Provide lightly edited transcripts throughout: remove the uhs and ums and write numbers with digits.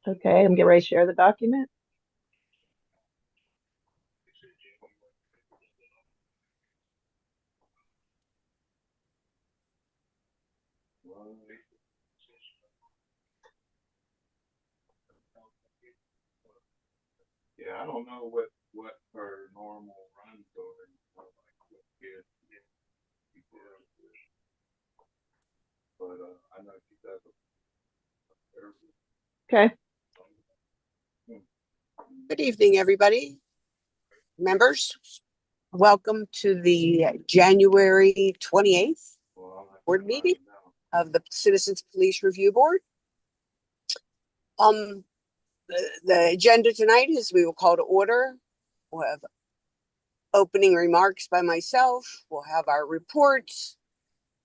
Okay, I'm getting ready to share the document. Yeah, I don't know what her normal runs are, like what kids people are into, but I know she does a terrible. Okay. Good evening, everybody. Members, welcome to the January 28th board meeting of the Citizens Police Review Board. The agenda tonight is we will call to order. We'll have opening remarks by myself. We'll have our reports.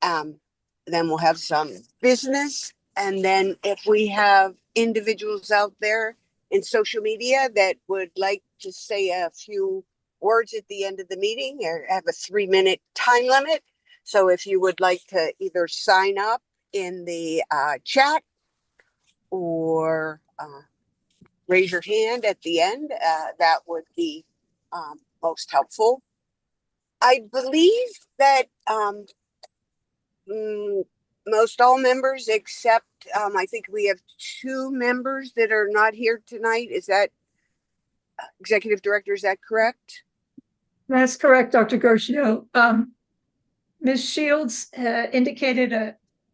Then we'll have some business. And then if we have individuals out there in social media that would like to say a few words at the end of the meeting, or have a 3-minute time limit. So if you would like to either sign up in the chat or raise your hand at the end, that would be most helpful. I believe that most all members except I think we have 2 members that are not here tonight. Is that Executive Director? Is that correct? That's correct, Dr. Gershio. Ms. Shields indicated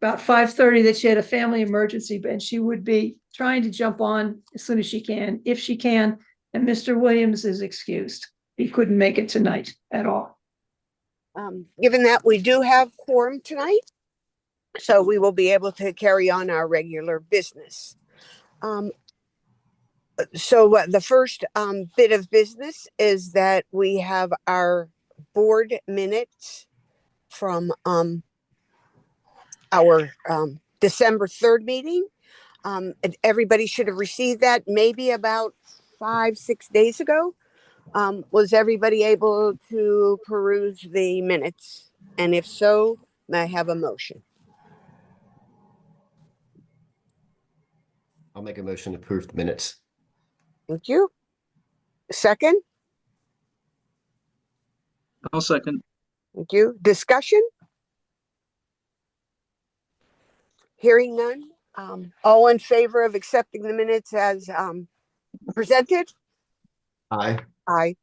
about 5:30 that she had a family emergency, and she would be trying to jump on as soon as she can, if she can. And Mr. Williams is excused. He couldn't make it tonight at all. Given that we do have quorum tonight, so we will be able to carry on our regular business. So the first bit of business is that we have our board minutes from our December 3rd meeting. And everybody should have received that maybe about 5-6 days ago. Was everybody able to peruse the minutes? And if so, may I have a motion? I'll make a motion to approve the minutes. Thank you. Second? I'll second. Thank you. Discussion? Hearing none. All in favor of accepting the minutes as presented? Aye. Aye.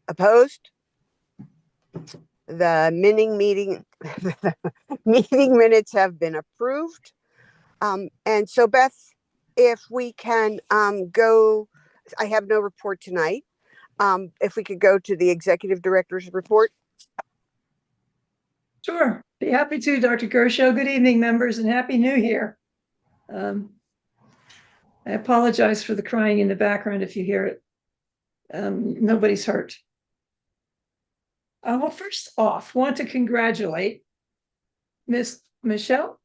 Opposed? The meeting minutes have been approved. And so Beth, if we can go, I have no report tonight. If we could go to the Executive Director's report. Sure, be happy to, Dr. Gershio. Good evening, members, and Happy New Year. I apologize for the crying in the background if you hear it. Nobody's hurt. Well, first off, want to congratulate Miss Michelle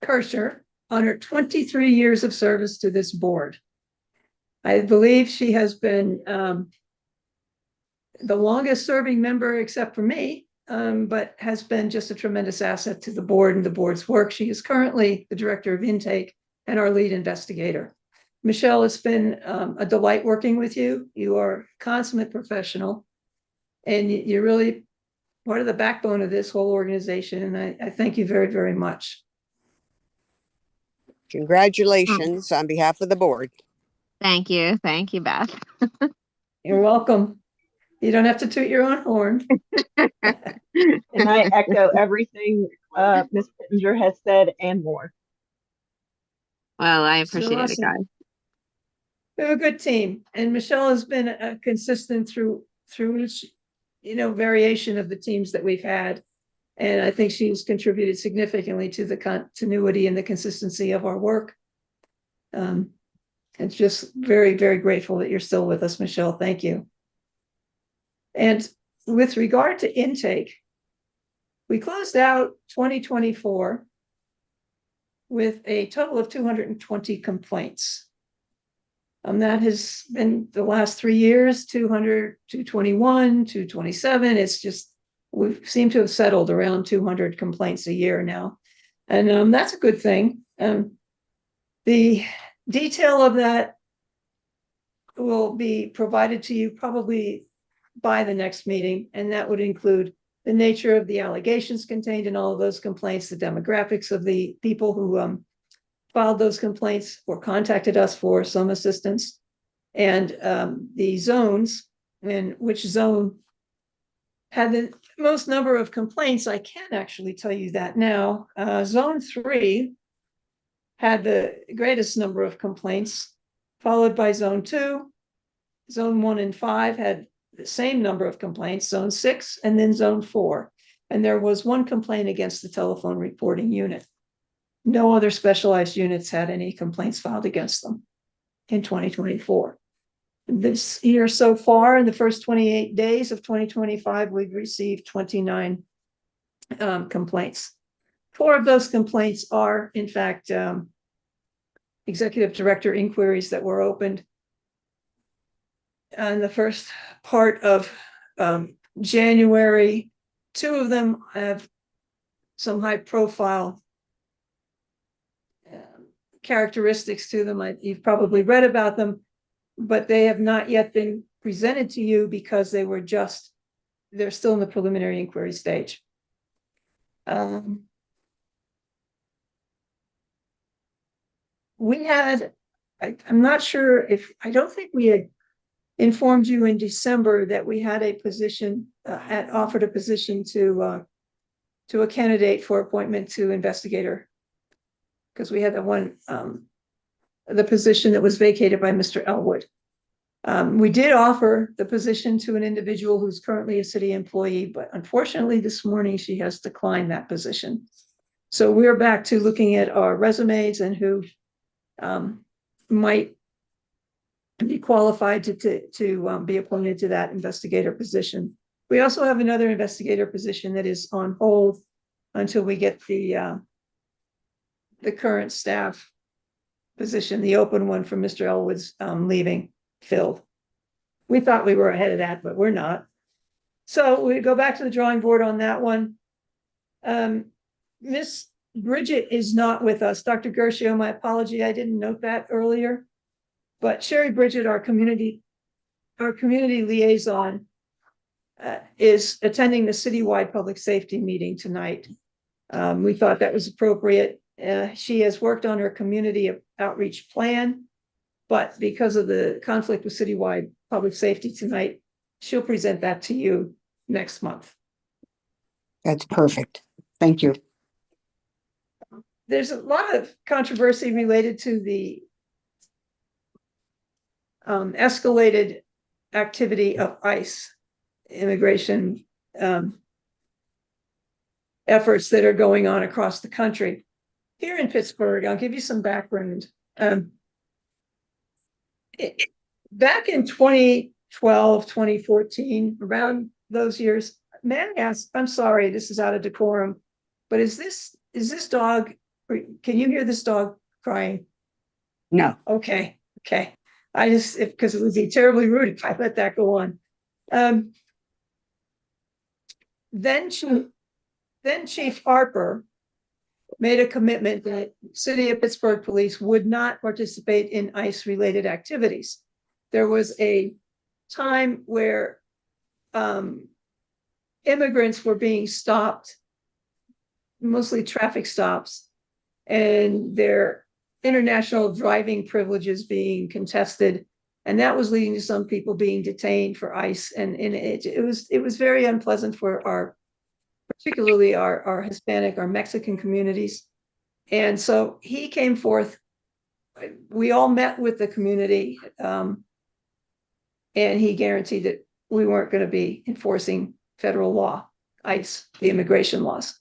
Kircher on her 23 years of service to this board. I believe she has been the longest serving member except for me, but has been just a tremendous asset to the board and the board's work. She is currently the director of intake and our lead investigator. Michelle, it's been a delight working with you. You are a consummate professional, and you're really part of the backbone of this whole organization. And I thank you very, very much. Congratulations on behalf of the board. Thank you. Thank you, Beth. You're welcome. You don't have to toot your own horn. And I echo everything Ms. Pittenger has said and more. Well, I appreciate awesome. it, guys. They're a good team, and Michelle has been consistent through each, variation of the teams that we've had, and I think she's contributed significantly to the continuity and the consistency of our work. It's just very, very grateful that you're still with us, Michelle. Thank you. And with regard to intake, we closed out 2024 with a total of 220 complaints. That has been the last 3 years, 200, 221, 227. It's just, we seem to have settled around 200 complaints a year now. And that's a good thing. The Detail of that will be provided to you probably by the next meeting, and that would include the nature of the allegations contained in all of those complaints, the demographics of the people who filed those complaints or contacted us for some assistance, and the zones, and which zone had the most number of complaints. I can actually tell you that now. Zone 3 had the greatest number of complaints, followed by Zone 2. Zone 1 and 5 had the same number of complaints, Zone 6, and then Zone 4. And there was one complaint against the telephone reporting unit. No other specialized units had any complaints filed against them in 2024. This year so far, in the first 28 days of 2025, we've received 29 complaints. 4 of those complaints are, in fact, executive director inquiries that were opened in the first part of January. 2 of them have some high profile characteristics to them. You've probably read about them, but they have not yet been presented to you because they're still in the preliminary inquiry stage. We had, I'm not sure if, I don't think we had informed you in December that we had a position, had offered a position to a candidate for appointment to investigator, because we had the position that was vacated by Mr. Elwood. We did offer the position to an individual who's currently a city employee, but unfortunately this morning she has declined that position. So we're back to looking at our resumes and who might be qualified to be appointed to that investigator position. We also have another investigator position that is on hold until we get the current staff position, the open one from Mr. Elwood's leaving, filled. We thought we were ahead of that, but we're not. So we go back to the drawing board on that one. Miss Bridget is not with us. Dr. Gershio, my apology, I didn't note that earlier. But Sherry Bridget, our community liaison, is attending the citywide public safety meeting tonight. We thought that was appropriate. She has worked on her community outreach plan, but because of the conflict with citywide public safety tonight, she'll present that to you next month. That's perfect. Thank you. There's a lot of controversy related to the escalated activity of ICE immigration efforts that are going on across the country. Here in Pittsburgh, I'll give you some background. Back in 2012, 2014, around those years, may I ask, I'm sorry, this is out of decorum, but is this dog, can you hear this dog crying? No. Okay. I just, because it would be terribly rude if I let that go on. Then Chief Harper made a commitment that City of Pittsburgh Police would not participate in ICE-related activities. There was a time where immigrants were being stopped, mostly traffic stops, and their international driving privileges being contested, and that was leading to some people being detained for ICE, and it was very unpleasant for particularly our Hispanic, our Mexican communities. And so he came forth. We all met with the community, and he guaranteed that we weren't going to be enforcing federal law, ICE, the immigration laws.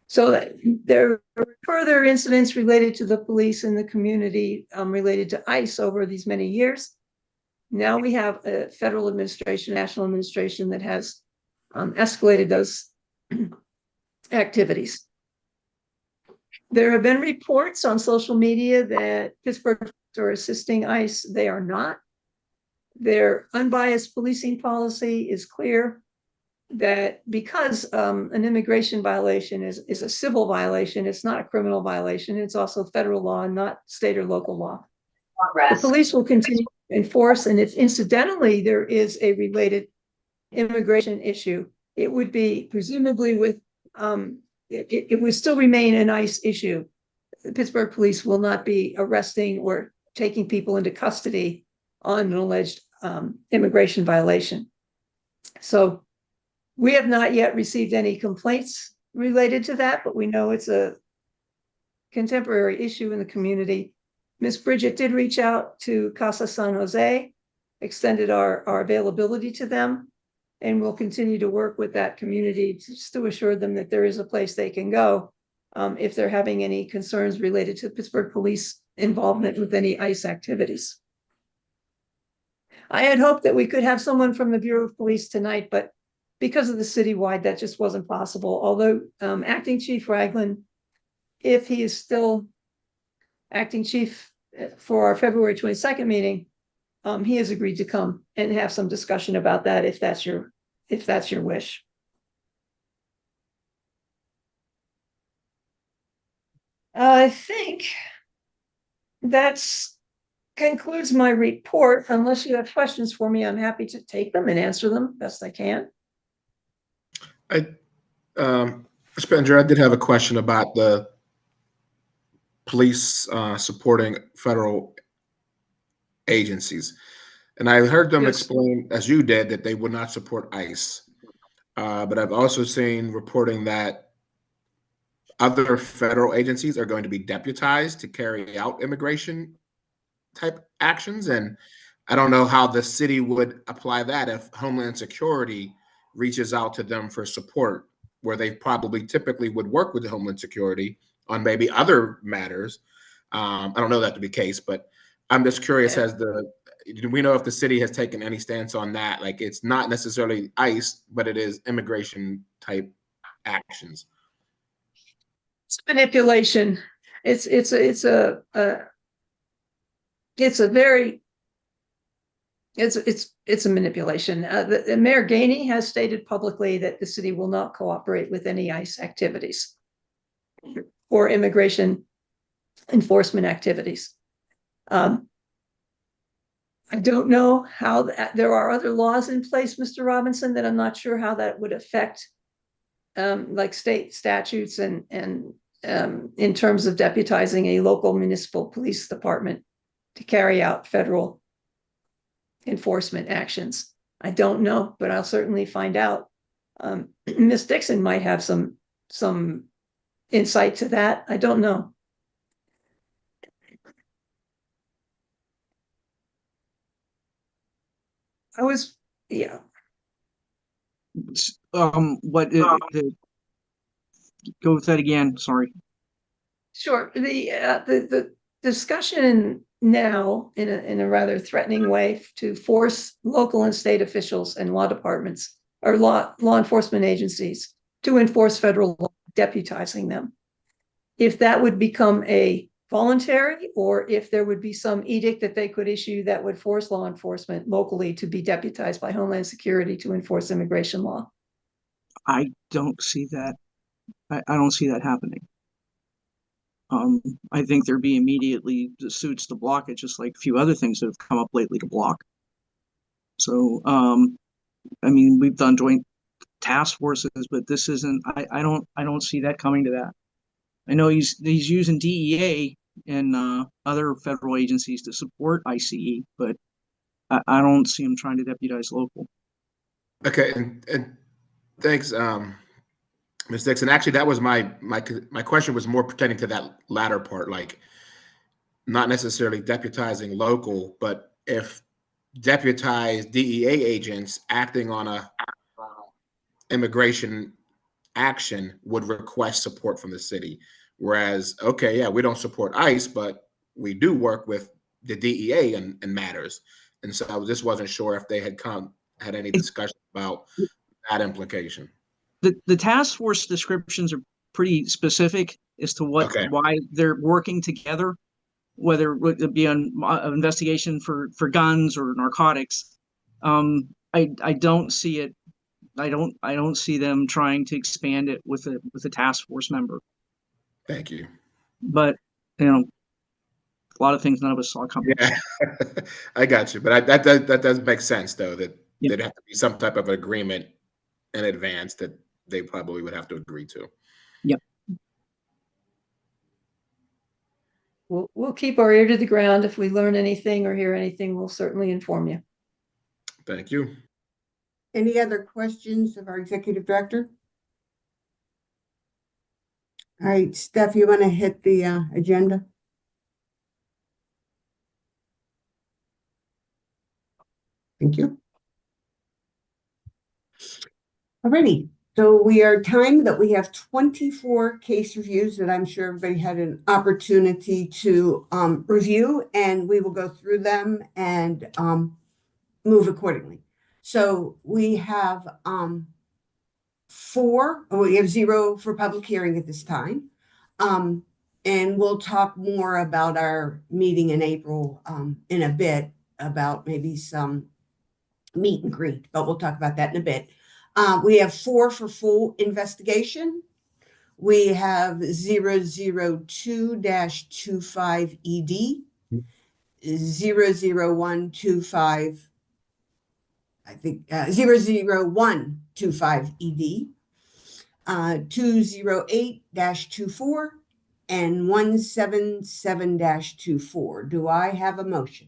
So that there were further incidents related to the police and the community related to ICE over these many years. Now we have a federal administration, national administration that has escalated those activities. There have been reports on social media that Pittsburgh are assisting ICE. They are not. Their unbiased policing policy is clear. that because an immigration violation is a civil violation, it's not a criminal violation. It's also federal law, not state or local law. The police will continue to enforce, and if incidentally there is a related immigration issue, it would be presumably with it would still remain an ICE issue. The Pittsburgh police will not be arresting or taking people into custody on an alleged immigration violation. So we have not yet received any complaints related to that, but we know it's a contemporary issue in the community. Ms. Bridget did reach out to Casa San Jose, extended our availability to them, and we'll continue to work with that community just to assure them that there is a place they can go if they're having any concerns related to Pittsburgh police involvement with any ICE activities. I had hoped that we could have someone from the Bureau of Police tonight, but because of the citywide, that just wasn't possible. Although Acting Chief Ragland, if he is still acting chief for our February 22nd meeting, he has agreed to come and have some discussion about that if that's your wish. I think that's concludes my report. Unless you have questions for me, I'm happy to take them and answer them best I can. Spencer, I did have a question about the police supporting federal agencies. And I heard them explain, as you did, that they would not support ICE. But I've also seen reporting that other federal agencies are going to be deputized to carry out immigration type actions. And I don't know how the city would apply that if Homeland Security reaches out to them for support, where they probably typically would work with the Homeland Security on maybe other matters. I don't know that to be the case, but I'm just curious do we know if the city has taken any stance on that? Like, it's not necessarily ICE, but it is immigration type actions. It's manipulation. It's a manipulation. The Mayor Gainey has stated publicly that the city will not cooperate with any ICE activities or immigration enforcement activities. I don't know how there are other laws in place, Mr. Robinson, that I'm not sure how that would affect like state statutes and in terms of deputizing a local municipal police department to carry out federal enforcement actions. I don't know, but I'll certainly find out. Ms. Dixon might have some insight to that. I don't know. Go with that again. Sorry. Sure. The discussion now in a rather threatening way to force local and state officials and law departments or law enforcement agencies to enforce federal law, deputizing them. If that would become a voluntary, or if there would be some edict that they could issue that would force law enforcement locally to be deputized by Homeland Security to enforce immigration law. I don't see that. I don't see that happening. I think there'd be immediately the suits to block it, just like a few other things that have come up lately to block. So, I mean, we've done joint task forces, but this isn't. I don't see that coming to that. I know he's using DEA and other federal agencies to support ICE, but I don't see him trying to deputize local. Okay, and thanks, Ms. Dixon. Actually, that was my question was more pertaining to that latter part, like not necessarily deputizing local, but if deputized DEA agents acting on a immigration action would request support from the city. Whereas, okay, yeah, we don't support ICE, but we do work with the DEA in matters. And so I just wasn't sure if they had had any discussion about that implication. The task force descriptions are pretty specific as to why they're working together, whether it be on investigation for guns or narcotics. I don't see it I don't see them trying to expand it with a task force member. Thank you. But, you know, a lot of things none of us saw coming. Yeah, I got you. But that does make sense, though, that Yeah. there'd have to be some type of agreement in advance that they probably would have to agree to. We'll keep our ear to the ground. If we learn anything or hear anything, we'll certainly inform you. Thank you. Any other questions of our executive director? All right, Steph, you want to hit the agenda? Thank you. Alrighty, so we are timed that we have 24 case reviews that I'm sure everybody had an opportunity to review, and we will go through them and move accordingly. So we have we have 0 for public hearing at this time. And we'll talk more about our meeting in April in a bit, about maybe some meet and greet, but we'll talk about that in a bit. We have 4 for full investigation. We have 002-25 ED, 00125, I think 00125 ED, 208-24, and 177-24. Do I have a motion?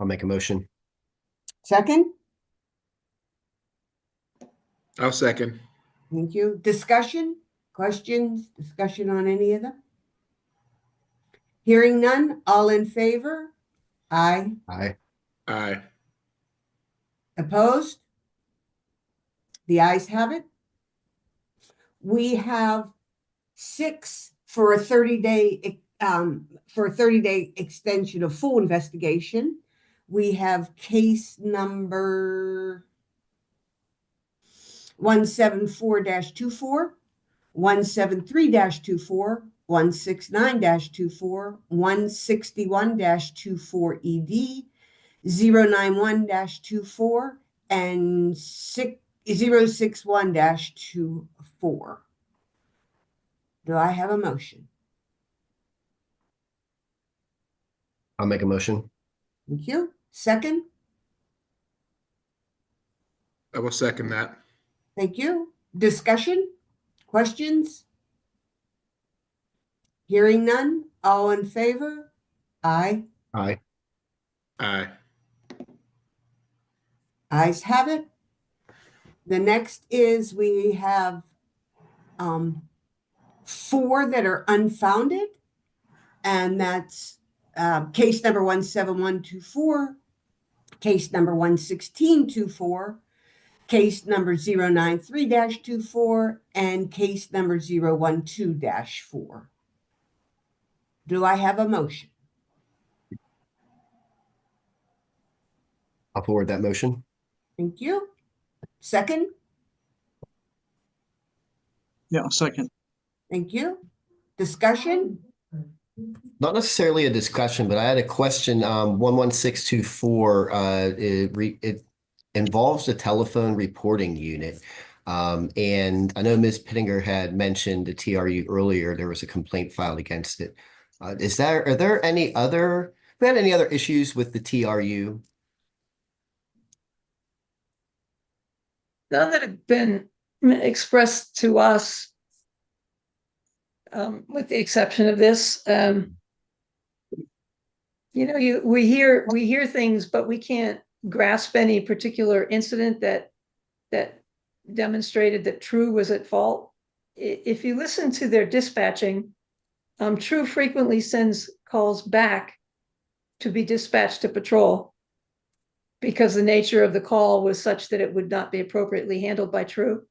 I'll make a motion. Second? I'll second. Thank you. Discussion, questions, discussion on any of them? Hearing none, all in favor? Aye. Aye. Aye. Opposed? The ayes have it. We have 6 for a 30-day extension of full investigation. We have case number 174-24, 173-24, 169-24, 161-24 ED, 091-24, and 061-24. Do I have a motion? I'll make a motion. Thank you. Second? I will second that. Thank you. Discussion? Questions? Hearing none, all in favor? Aye. Aye. Aye. Ayes have it. The next is we have 4 that are unfounded, and that's case number 17124, case number 11624, case number 093-24, and case number 012-4. Do I have a motion? I'll forward that motion. Thank you. Second? Yeah, second. Thank you. Discussion? Not necessarily a discussion, but I had a question. 11624, it involves the telephone reporting unit. And I know Ms. Pittinger had mentioned the TRU earlier. There was a complaint filed against it. Have we had any other issues with the TRU? None that have been expressed to us, with the exception of this. We hear things, but we can't grasp any particular incident that demonstrated that True was at fault. If you listen to their dispatching, True frequently sends calls back to be dispatched to patrol, because the nature of the call was such that it would not be appropriately handled by True.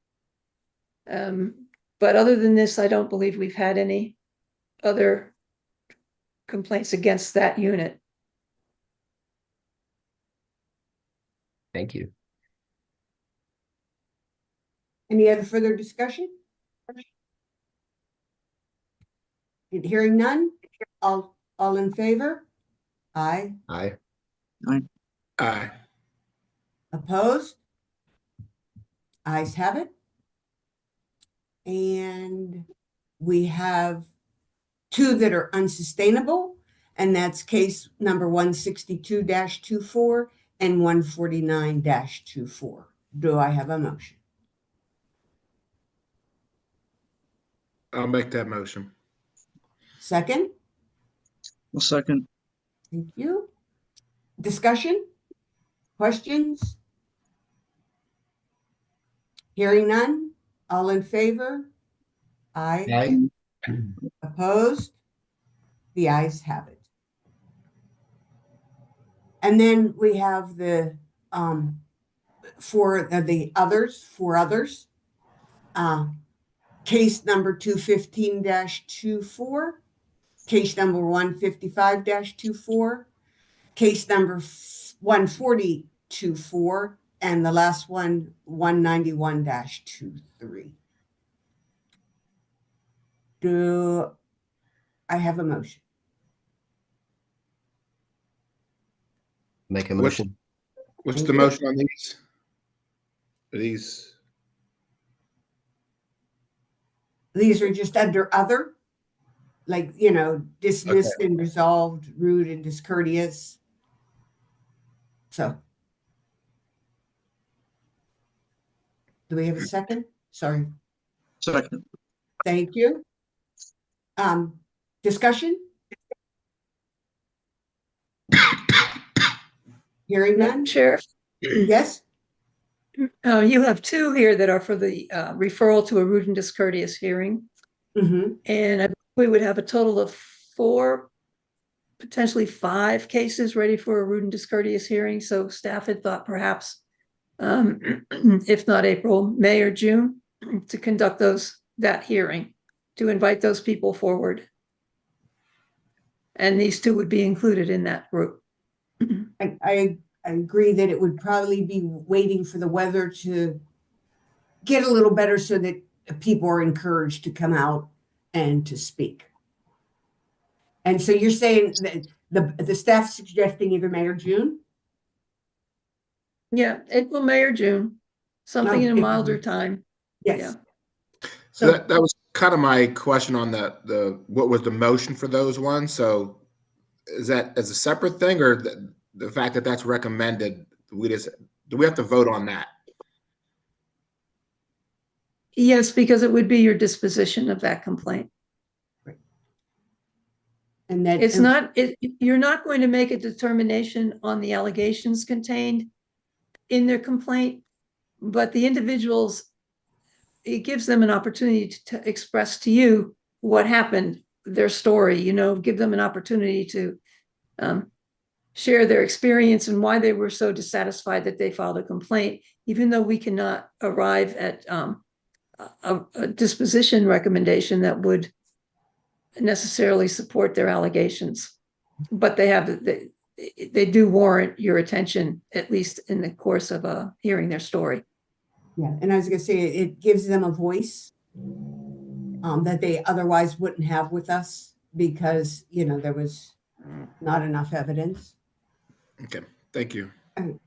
But other than this, I don't believe we've had any other complaints against that unit. Thank you. Any other further discussion? Hearing none, all in favor? Aye. Aye. Aye. Opposed? Ayes have it. And we have two that are unsustainable, and that's case number 162-24 and 149-24. Do I have a motion? I'll make that motion. Second? A second. Thank you. Discussion? Questions? Hearing none? All in favor? Aye. Aye. Opposed? The ayes have it. And then we have the four others. Case number 215-24, case number 155-24, case number 140-24, and the last one 191-23. Do I have a motion? Make a motion. What's Thank the you. motion on these? These are just under other, like, dismissed and resolved, rude and discourteous. So. Do we have a second? Sorry. Second. Thank you. Discussion? Hearing none? Sheriff, Yes? you have two here that are for the referral to a rude and discourteous hearing. Mm-hmm. And we would have a total of 4, potentially 5 cases ready for a rude and discourteous hearing. So staff had thought perhaps, if not April, May or June, to conduct that hearing, to invite those people forward. And these two would be included in that group. I agree that it would probably be waiting for the weather to get a little better so that people are encouraged to come out and to speak. And so you're saying that the staff suggesting either May or June? Yeah, April, May, or June, something in a April. milder time. Yes. Yeah. So that was kind of my question on the what was the motion for those ones? So is that as a separate thing, or the fact that that's recommended, do we have to vote on that? Yes, because it would be your disposition of that complaint. And that It's not, you're not going to make a determination on the allegations contained in their complaint, but the individuals, it gives them an opportunity to express to you what happened, their story, give them an opportunity to share their experience and why they were so dissatisfied that they filed a complaint, even though we cannot arrive at a disposition recommendation that would necessarily support their allegations. But they do warrant your attention, at least in the course of hearing their story. Yeah, and I was gonna say, it gives them a voice that they otherwise wouldn't have with us because, there was not enough evidence. Okay, thank you. And,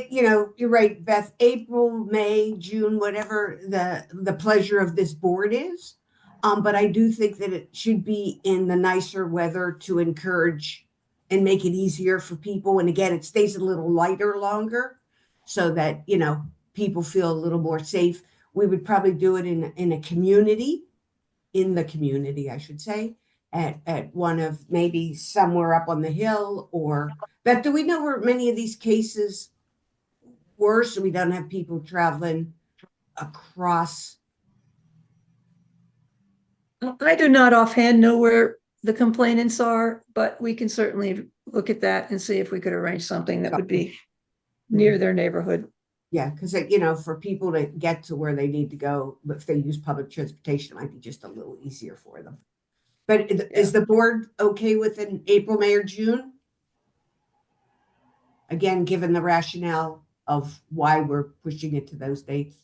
you're right, Beth, April, May, June, whatever the pleasure of this board is. But I do think that it should be in the nicer weather to encourage and make it easier for people. And again, it stays a little lighter longer so that, people feel a little more safe. We would probably do it in the community, I should say, at one of maybe somewhere up on the hill. Or Beth, do we know where many of these cases were, so we don't have people traveling across? I do not offhand know where the complainants are, but we can certainly look at that and see if we could arrange something that would be near their neighborhood. Yeah, because, for people to get to where they need to go, if they use public transportation, it might be just a little easier for them. But is the board okay with an April, May, or June? Again, given the rationale of why we're pushing it to those dates,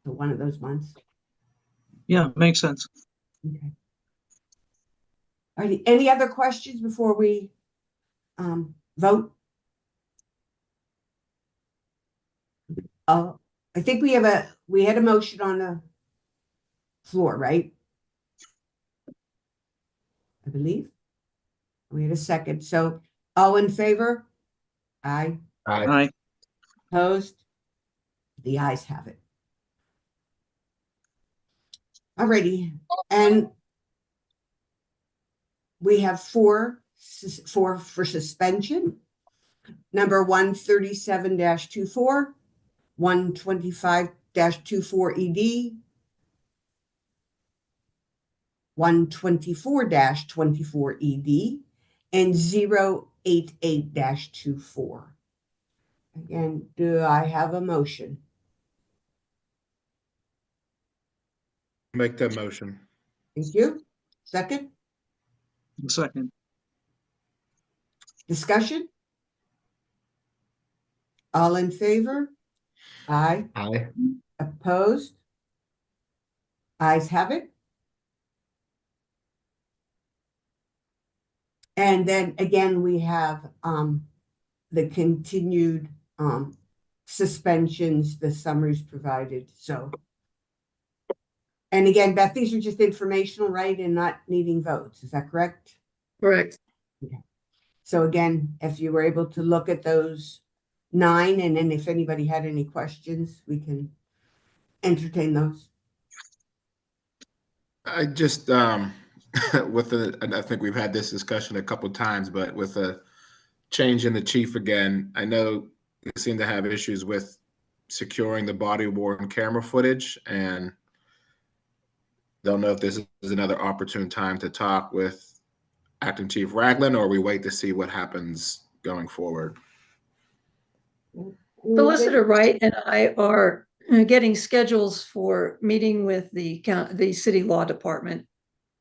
to one of those months. Yeah, makes sense. Okay. All right, any other questions before we vote? I think we had a motion on the floor, right? I believe. We had a second. So all in favor? Aye. Aye. Opposed? The ayes have it. Alrighty, and we have four for suspension. Number 137-24, 125-24 ED, 124-24 ED, and 088-24. Again, do I have a motion? Make that motion. Thank you. Second, Second. discussion? All in favor? Aye. Aye. Opposed? Ayes have it. And then again, we have the continued suspensions, the summaries provided, so. And again, Beth, these are just informational, right, and not needing votes, is that correct? Correct. So again, if you were able to look at those 9, and then if anybody had any questions, we can entertain those. I just, with and I think we've had this discussion a couple of times, but with a change in the chief again, I know we seem to have issues with securing the body worn camera footage, and don't know if this is another opportune time to talk with Acting Chief Ragland, or we wait to see what happens going forward. Solicitor Wright and I are getting schedules for meeting with the city law department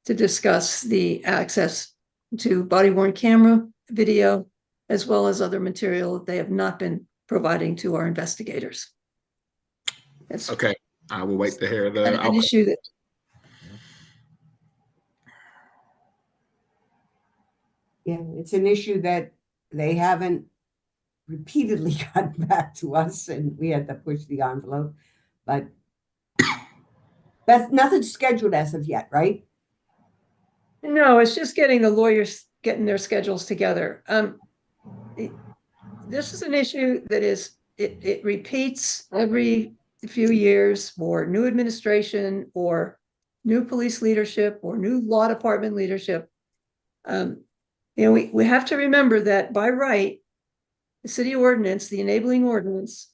to discuss the access to body worn camera video, as well as other material that they have not been providing to our investigators. It's Okay, I will wait to hear the an outcome. issue that Yeah, it's an issue that they haven't repeatedly gotten back to us, and we had to push the envelope, but that's nothing scheduled as of yet, right? No, it's just getting the lawyers getting their schedules together. This is an issue that it repeats every few years for new administration or new police leadership or new law department leadership. We have to remember that by right, the city ordinance, the enabling ordinance,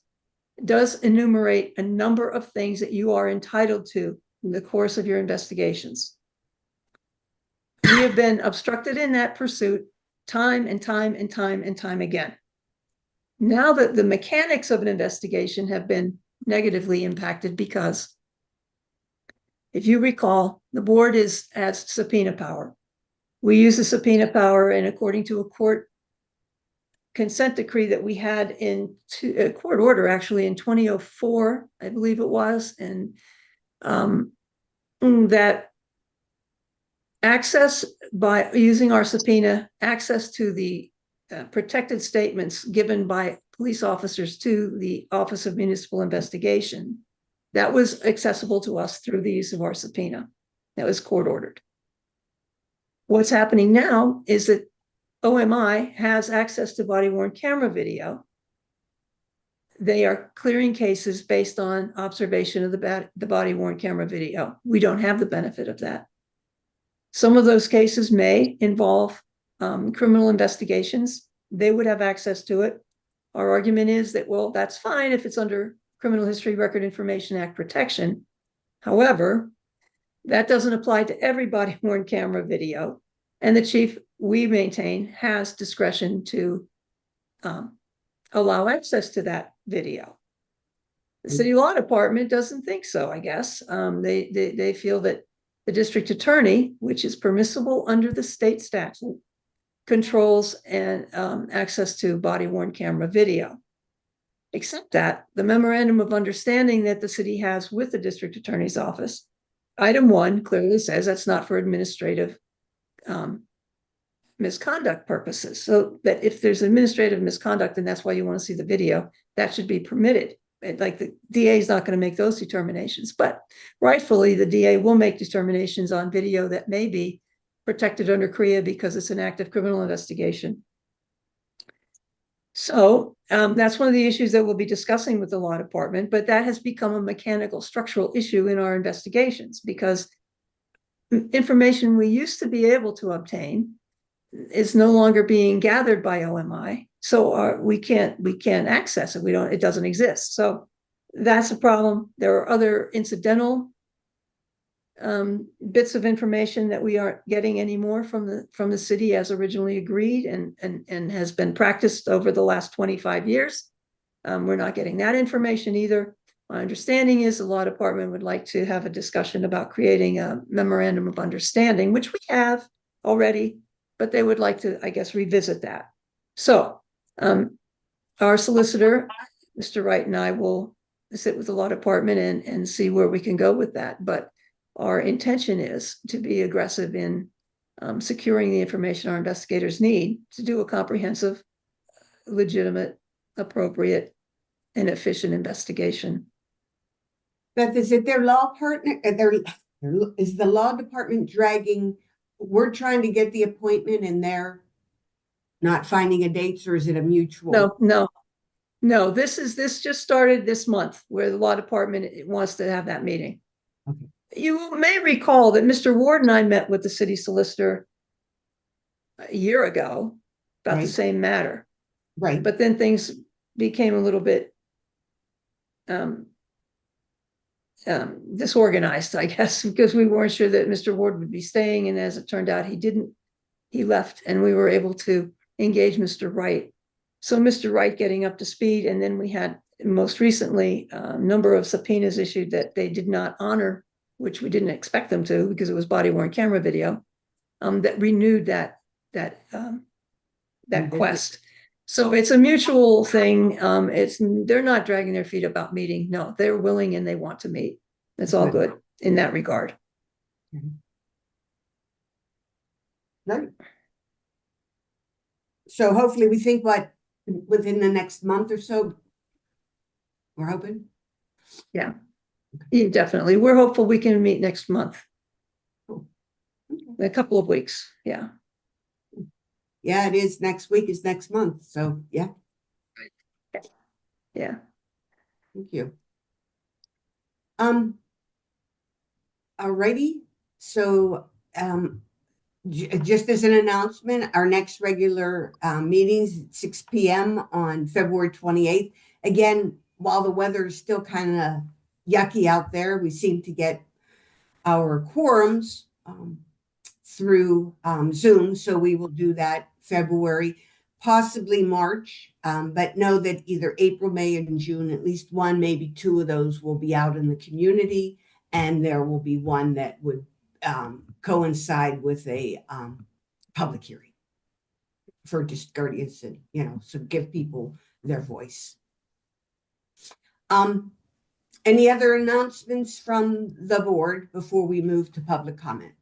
does enumerate a number of things that you are entitled to in the course of your investigations. We have been obstructed in that pursuit time and time and time and time again. Now that the mechanics of an investigation have been negatively impacted, because if you recall, the board has subpoena power. We use the subpoena power, and according to a court consent decree that we had in a court order, actually in 2004, I believe it was, and that access by using our subpoena, access to the protected statements given by police officers to the Office of Municipal Investigation, that was accessible to us through the use of our subpoena. That was court ordered. What's happening now is that OMI has access to body worn camera video. They are clearing cases based on observation of the body worn camera video. We don't have the benefit of that. Some of those cases may involve criminal investigations. They would have access to it. Our argument is that, well, that's fine if it's under Criminal History Record Information Act protection. However, that doesn't apply to every body worn camera video. And the chief, we maintain, has discretion to allow access to that video. The city law department doesn't think so, I guess. They feel that the district attorney, which is permissible under the state statute, controls and access to body worn camera video. Except that the memorandum of understanding that the city has with the district attorney's office, item 1 clearly says that's not for administrative misconduct purposes. So that if there's administrative misconduct and that's why you want to see the video, that should be permitted. like the DA is not going to make those determinations, but rightfully the DA will make determinations on video that may be protected under CREA because it's an active criminal investigation. So that's one of the issues that we'll be discussing with the law department, but that has become a mechanical structural issue in our investigations because information we used to be able to obtain is no longer being gathered by OMI. So we can't access it. It doesn't exist. So that's a problem. There are other incidental bits of information that we aren't getting anymore from the city as originally agreed and has been practiced over the last 25 years. We're not getting that information either. My understanding is the law department would like to have a discussion about creating a memorandum of understanding, which we have already, but they would like to, I guess, revisit that. So our solicitor, Mr. Wright, and I will sit with the law department and see where we can go with that. But our intention is to be aggressive in securing the information our investigators need to do a comprehensive, legitimate, appropriate, and efficient investigation. Beth, is it their law partner? Is the law department dragging? We're trying to get the appointment and they're not finding a date, or is it a mutual? No. This just started this month where the law department wants to have that meeting. Okay. You may recall that Mr. Ward and I met with the city solicitor a year ago about the same matter. Right. But then things became a little bit disorganized, I guess, because we weren't sure that Mr. Ward would be staying. And as it turned out, he didn't. He left and we were able to engage Mr. Wright. So Mr. Wright getting up to speed. And then we had most recently a number of subpoenas issued that they did not honor, which we didn't expect them to because it was body-worn camera video, that renewed that quest. So it's a mutual thing. They're not dragging their feet about meeting. No, they're willing and they want to meet. It's all good in that regard. Right. So hopefully we think within the next month or so, we're hoping. Yeah, definitely. We're hopeful we can meet next month. Cool. A couple of weeks. Yeah. Yeah, it is. Next week is next month. So yeah. Yeah. Thank you. Alrighty. So just as an announcement, our next regular meetings at 6 p.m. on February 28th. Again, while the weather is still kind of yucky out there, we seem to get our quorums through Zoom. So we will do that February, possibly March, but know that either April, May, and June, at least one, maybe two of those will be out in the community. And there will be one that would coincide with a public hearing for discourteous and, so give people their voice. Any other announcements from the board before we move to public comment?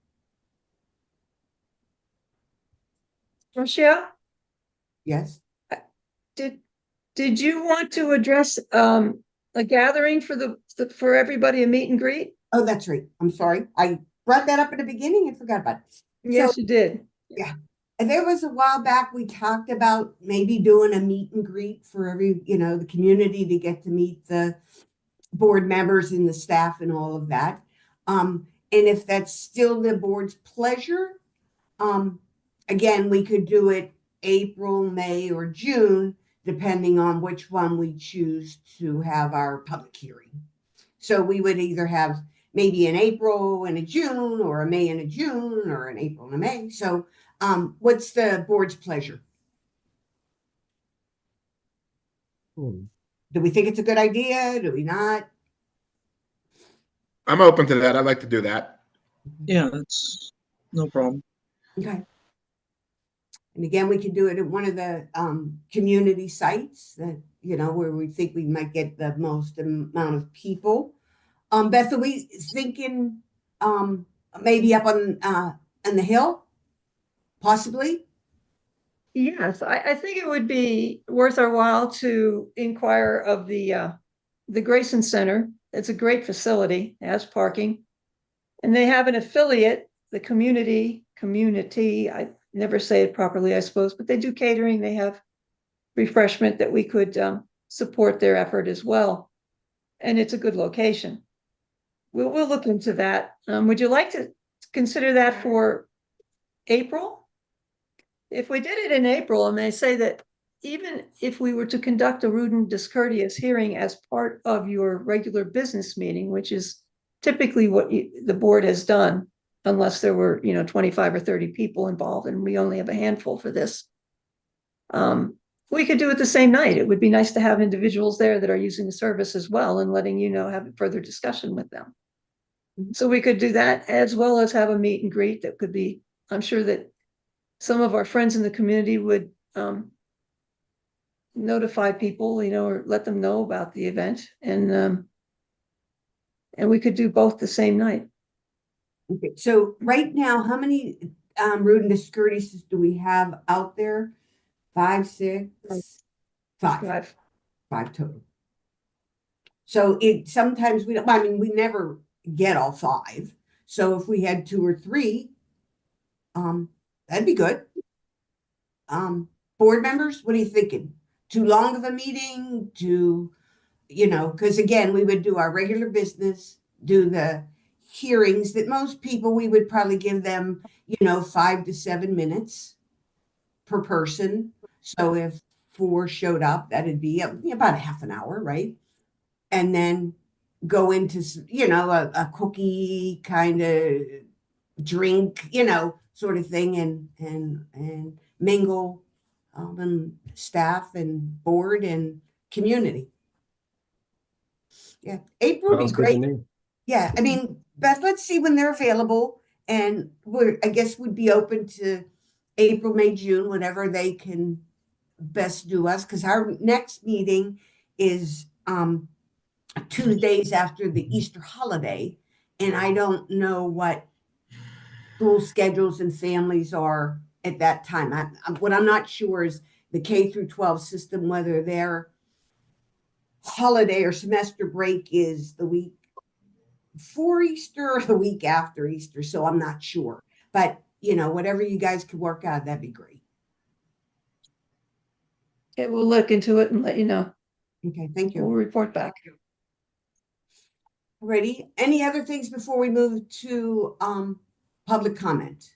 Rochelle? Yes. Did you want to address a gathering for everybody, a meet and greet? Oh, that's right. I'm sorry. I brought that up at the beginning and forgot about it. Yes, you did. Yeah. And there was a while back, we talked about maybe doing a meet and greet for every, the community to get to meet the board members and the staff and all of that. And if that's still the board's pleasure, again, we could do it April, May, or June, depending on which one we choose to have our public hearing. So we would either have maybe an April and a June, or a May and a June, or an April and a May. So what's the board's pleasure? Do we think it's a good idea? Do we not? I'm open to that. I'd like to do that. Yeah, that's no problem. Okay. And again, we can do it at one of the community sites that, where we think we might get the most amount of people. Beth, are we thinking maybe up on the hill? Possibly? Yes, I think it would be worth our while to inquire of the the Grayson Center. It's a great facility, it has parking. And they have an affiliate, the community, I never say it properly, I suppose, but they do catering. They have refreshment that we could support their effort as well. And it's a good location. We'll look into that. Would you like to consider that for April? If we did it in April, and they say that even if we were to conduct a rude and discourteous hearing as part of your regular business meeting, which is typically what the board has done, unless there were, 25 or 30 people involved, and we only have a handful for this. We could do it the same night. It would be nice to have individuals there that are using the service as well and letting have further discussion with them. So we could do that as well as have a meet and greet that could be, I'm sure that some of our friends in the community would notify people, or let them know about the event. And we could do both the same night. Okay, so right now, how many rude and discourteous do we have out there? 5, 6, 5 total. So sometimes we don't, we never get all 5. So if we had 2 or 3, that'd be good. Board members, what are you thinking? Too long of a meeting? Because again, we would do our regular business, do the hearings that most people, we would probably give them, 5 to 7 minutes per person. So if 4 showed up, that'd be about a half an hour, right? And then go into, a cookie kind of drink, sort of thing, and mingle, and staff and board and community. Yeah, April would be great. Yeah, Beth, let's see when they're available, and I guess we'd be open to April, May, June, whenever they can best do us, because our next meeting is 2 days after the Easter holiday, and I don't know what school schedules and families are at that time. What I'm not sure is the K through 12 system, whether their holiday or semester break is the week before Easter or the week after Easter. So I'm not sure, but whatever you guys could work out, that'd be great. Okay, we'll look into it and let you know. Okay, thank We'll you. report back. Ready? Any other things before we move to public comment?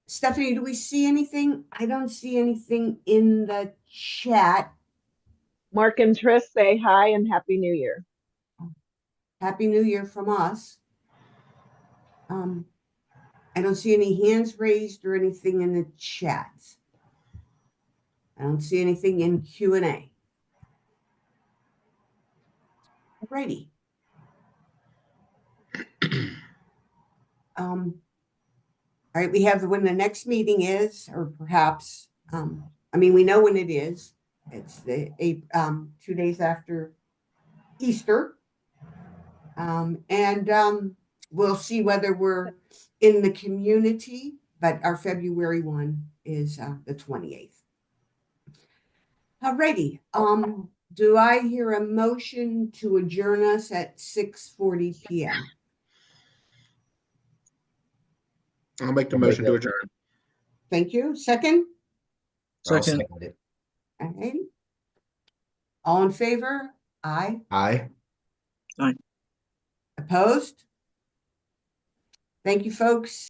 Stephanie, do we see anything? I don't see anything in the chat. Mark and Trish say hi and Happy New Year. Happy New Year from us. I don't see any hands raised or anything in the chat. I don't see anything in Q&A. Alrighty. All right, we have when the next meeting is, or perhaps, we know when it is. It's the 2 days after Easter. And we'll see whether we're in the community, but our February one is the 28th. Alrighty. Do I hear a motion to adjourn us at 6:40 p.m.? I'll make the motion to adjourn. Thank you. Second? I'll Second. second it. Okay. All in favor? Aye. Aye. Opposed? Thank you, folks.